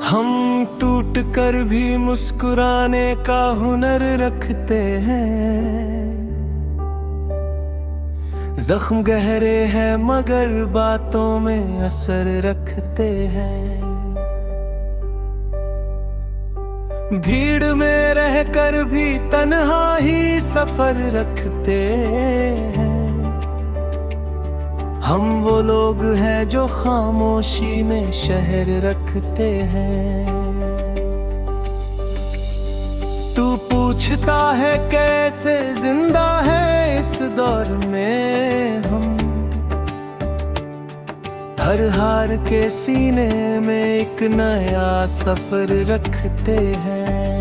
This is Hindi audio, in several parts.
हम टूट कर भी मुस्कुराने का हुनर रखते हैं। जख्म गहरे हैं मगर बातों में असर रखते हैं। भीड़ में रहकर भी तन्हा ही सफर रखते हैं। हम वो लोग हैं जो खामोशी में शहर रखते हैं। तू पूछता है कैसे जिंदा है इस दौर में हम। हर हार के सीने में एक नया सफर रखते हैं।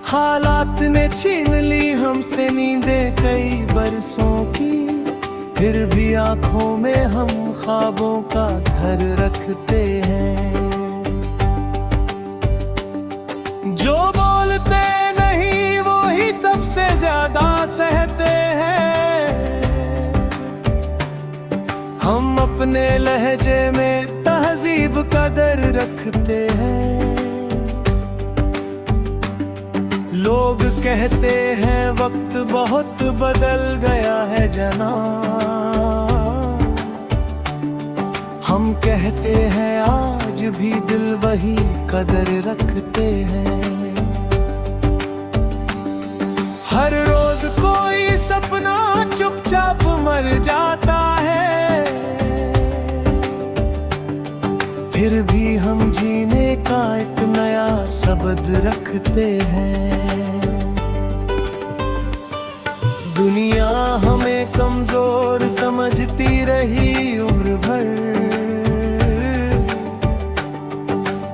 हालात ने छीन ली हमसे नींदें कई बरसों की, फिर भी आंखों में हम ख्वाबों का घर रखते हैं। जो बोलते नहीं वो ही सबसे ज्यादा सहते हैं। हम अपने लहजे में तहजीब कदर रखते हैं। लोग कहते हैं वक्त बहुत बदल गया है जनाब। हम कहते हैं आज भी दिल वही कदर रखते हैं। हर रोज कोई सपना चुपचाप मर जाता है, फिर भी हम जीने का एक नया शब्द रखते हैं। दुनिया हमें कमजोर समझती रही उम्र भर।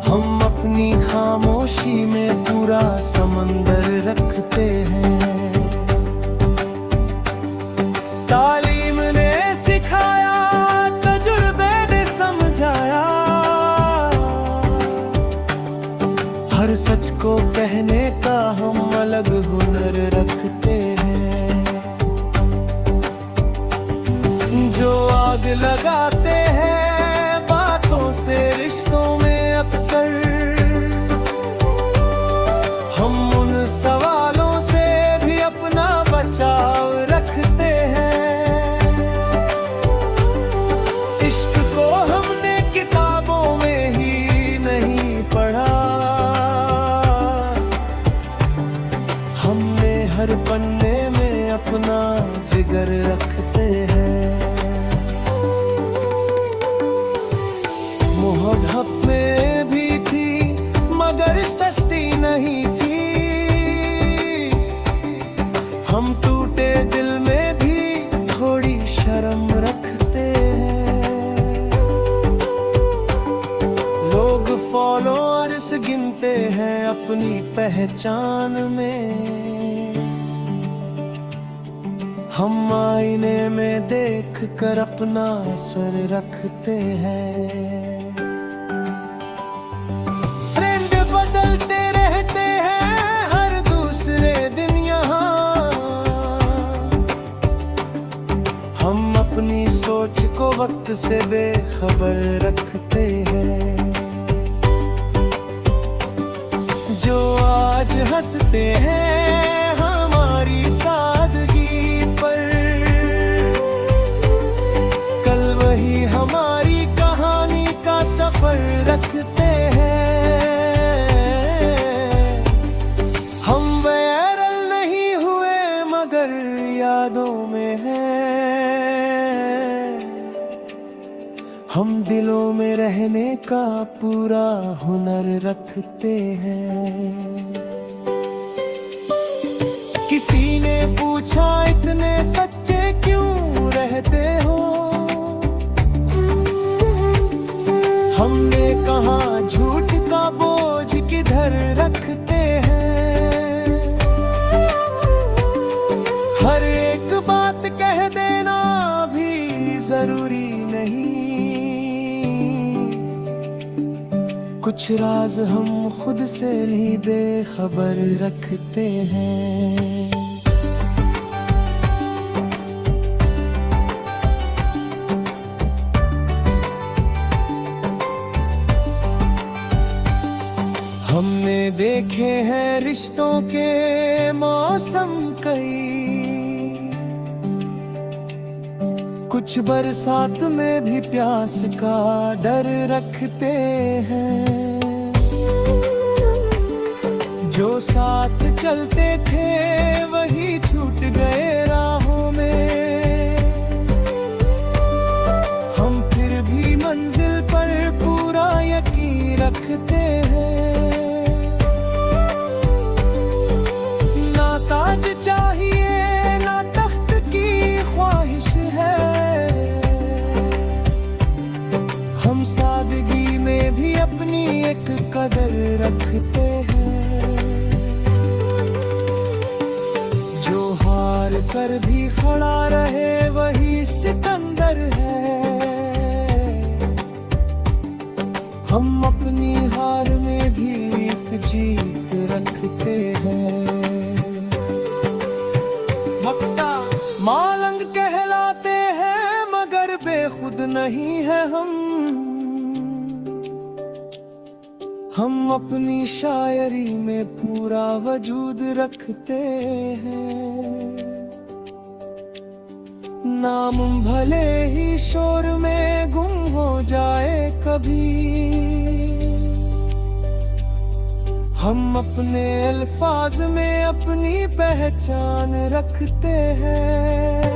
हम अपनी खामोशी में पूरा समंदर रखते हैं। तालीम ने सिखाया, तजुर्बे ने समझाया, हर सच को कहने का हम अलग हुनर रखते हैं। जो आग लगाते हैं बातों से रिश्तों में अक्सर, हम उन सवालों से भी अपना बचाव रखते हैं। इश्क को हमने किताबों में ही नहीं पढ़ा, हमने हर पन्ने में अपना जिगर रखते हैं। मोहब्बत में भी थी मगर सस्ती नहीं थी। हम टूटे दिल में भी थोड़ी शर्म रखते हैं। लोग फॉलोअर्स गिनते हैं अपनी पहचान में। हम आईने में देख कर अपना असर रखते हैं। ट्रेंड बदलते रहते हैं हर दूसरे दिन यहाँ। हम अपनी सोच को वक्त से बेखबर रखते हैं। जो आज हंसते हैं हमारी सादगी पर, कल वही हमारी कहानी का सफर रखते हैं। हम वायरल नहीं हुए मगर यादों में हैं। हम दिलों में रहने का पूरा हुनर रखते हैं। किसी ने पूछा इतने सच्चे क्यों रहते हो, हमने कहा झूठ का बोझ किधर रखते हैं। हर एक बात कह देना भी जरूरी नहीं। कुछ राज हम खुद से भी बेखबर रखते हैं। देखे हैं रिश्तों के मौसम कई, कुछ बरसात में भी प्यास का डर रखते हैं। जो साथ चलते थे वही छूट गए राहों में, हम फिर भी मंजिल पर पूरा यकीन रखते हैं। ना ताज चाहिए ना तख्त की ख्वाहिश है, हम सादगी में भी अपनी एक कदर रखते हैं। जो हार कर भी खड़ा रहे वही सिकंदर है, हम अपनी हार में भी एक जीत रखते हैं। मक्ता मालंग कहलाते हैं मगर बेखुद नहीं है हम अपनी शायरी में पूरा वजूद रखते हैं। नाम भले ही शोर में गुम हो जाए कभी, हम अपने अल्फाज में अपनी पहचान रखते हैं।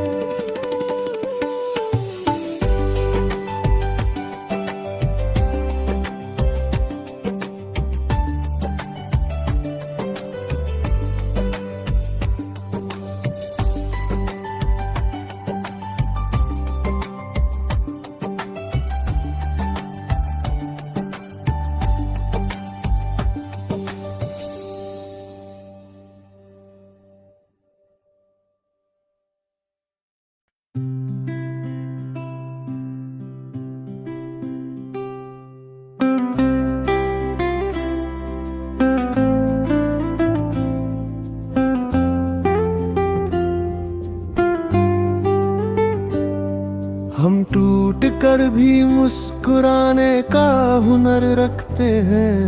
हम टूट कर भी मुस्कुराने का हुनर रखते हैं।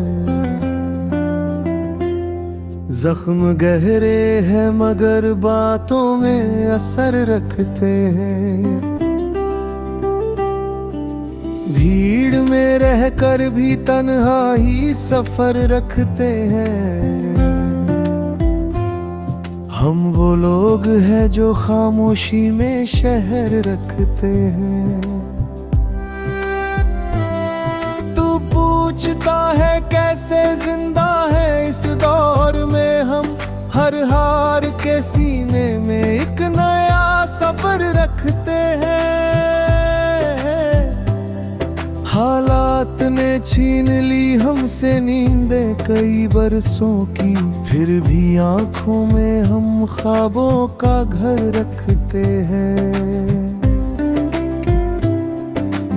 जख्म गहरे हैं मगर बातों में असर रखते हैं। भीड़ में रहकर भी तन्हाई सफर रखते हैं। हम वो लोग हैं जो खामोशी में शहर रखते हैं। तू पूछता है कैसे जिंदा है इस दौर में हम, हर हार के सीने में एक नया सफर रखते हैं। हालात ने छीन ली हमसे नींदें कई बरसों की, फिर भी आंखों में हम ख्वाबों का घर रखते हैं।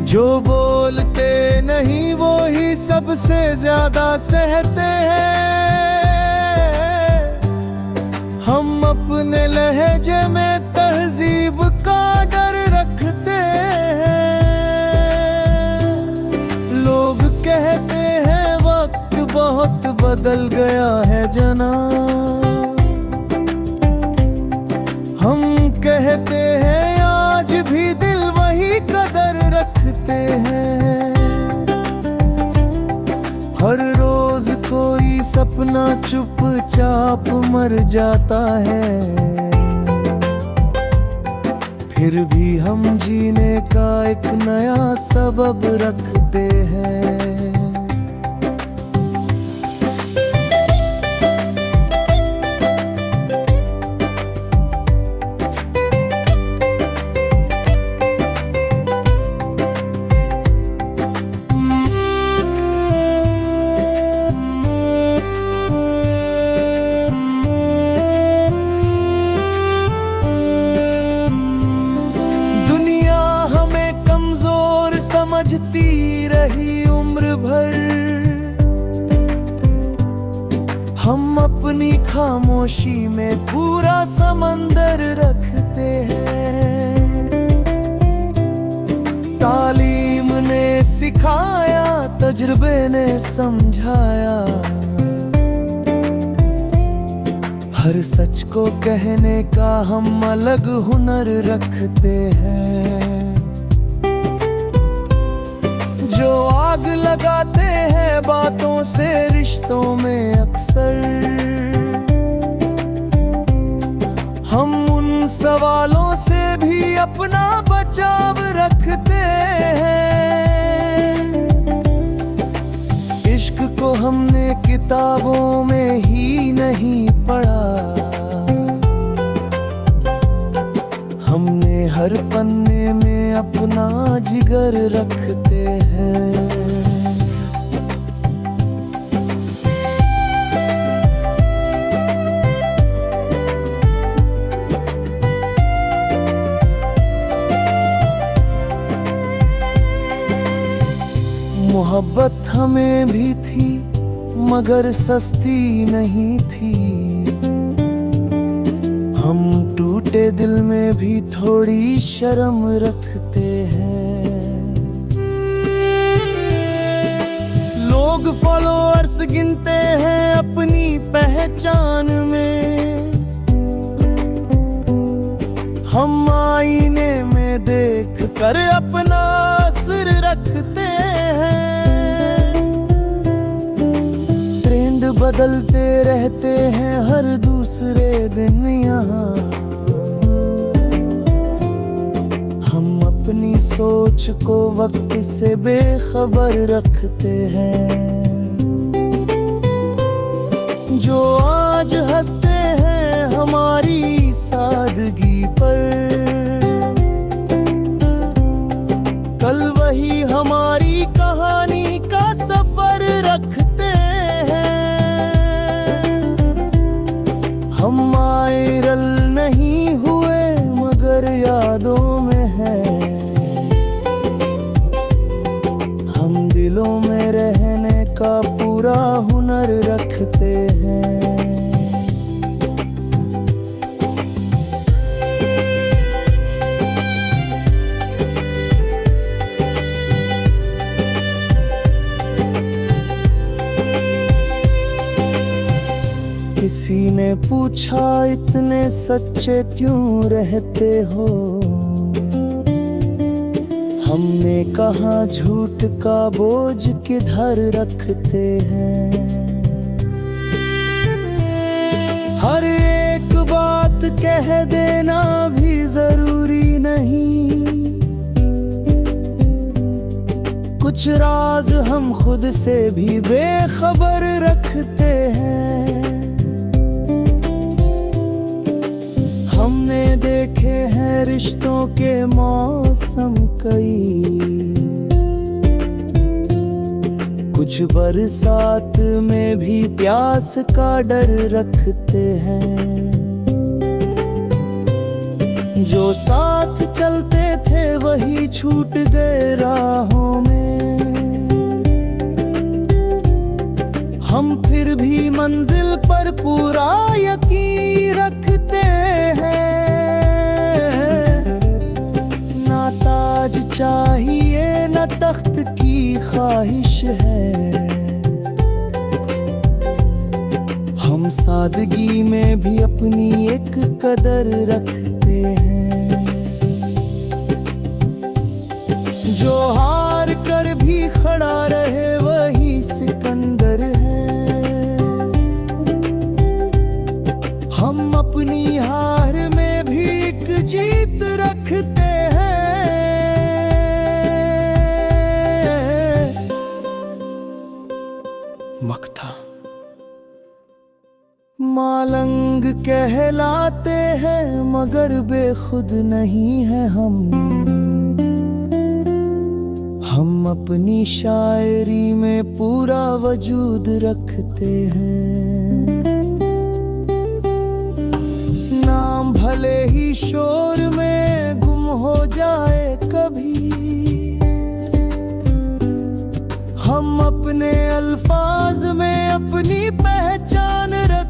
जो बोलते नहीं वो ही सबसे ज्यादा सहते हैं। हम अपने लहजे में तहजीब का डर रखते हैं। लोग कहते हैं वक्त बहुत बदल गया है जनाब, हम कहते हैं आज भी दिल वही कदर रखते हैं। हर रोज कोई सपना चुपचाप मर जाता है, फिर भी हम जीने का एक नया सबब रखते हैं। समझती रही उम्र भर, हम अपनी खामोशी में पूरा समंदर रखते हैं। तालीम ने सिखाया, तजुर्बे ने समझाया, हर सच को कहने का हम अलग हुनर रखते हैं। जो आग लगाते हैं बातों से रिश्तों में अक्सर, हम उन सवालों से भी अपना बचाव रखते हैं। इश्क को हमने किताबों में ही नहीं पढ़ा, हमने हर पन्ने में अपना जिगर रखते हैं। मोहब्बत हमें भी थी मगर सस्ती नहीं थी, हम टूटे दिल में भी थोड़ी शर्म रखते हैं। लोग फॉलोअर्स गिनते हैं अपनी पहचान में, हम आईने में देख कर अपना असर रखते हैं। ट्रेंड बदलते रहते हैं हर दूसरे दिन यहाँ, हम अपनी सोच को वक्त से बेखबर रखते हैं। जो आज हंसते हैं हमारी सादगी पर, कल वही हमारी कहानी का सफर रखते हैं। हम वायरल नहीं हुए मगर यादों में हैं, हम दिलों में रहने का पूरा हुनर रखते हैं। किसी ने पूछा इतने सच्चे क्यों रहते हो, हमने कहा झूठ का बोझ किधर रखते हैं। हर एक बात कह देना भी जरूरी नहीं, कुछ राज हम खुद से भी बेखबर रखते हैं। हमने देखे हैं रिश्तों के मौसम कई, कुछ बरसात में भी प्यास का डर रखते हैं। जो साथ चलते थे वही छूट गए राहों में, हम फिर भी मंजिल पर पूरा यकीन रखते हैं। ना ताज चाहिए न तख्त की ख्वाहिश है, हम सादगी में भी अपनी एक कदर रखते हैं। जो हार कर भी खड़ा रहे वही सिकंदर है, हम अपनी हार में भी एक जीत रखते हैं। मक्ता मालंग कहलाते हैं मगर बेखुद नहीं है हम अपनी शायरी में पूरा वजूद रखते हैं। नाम भले ही शोर में गुम हो जाए कभी, हम अपने अल्फाज में अपनी पहचान रखते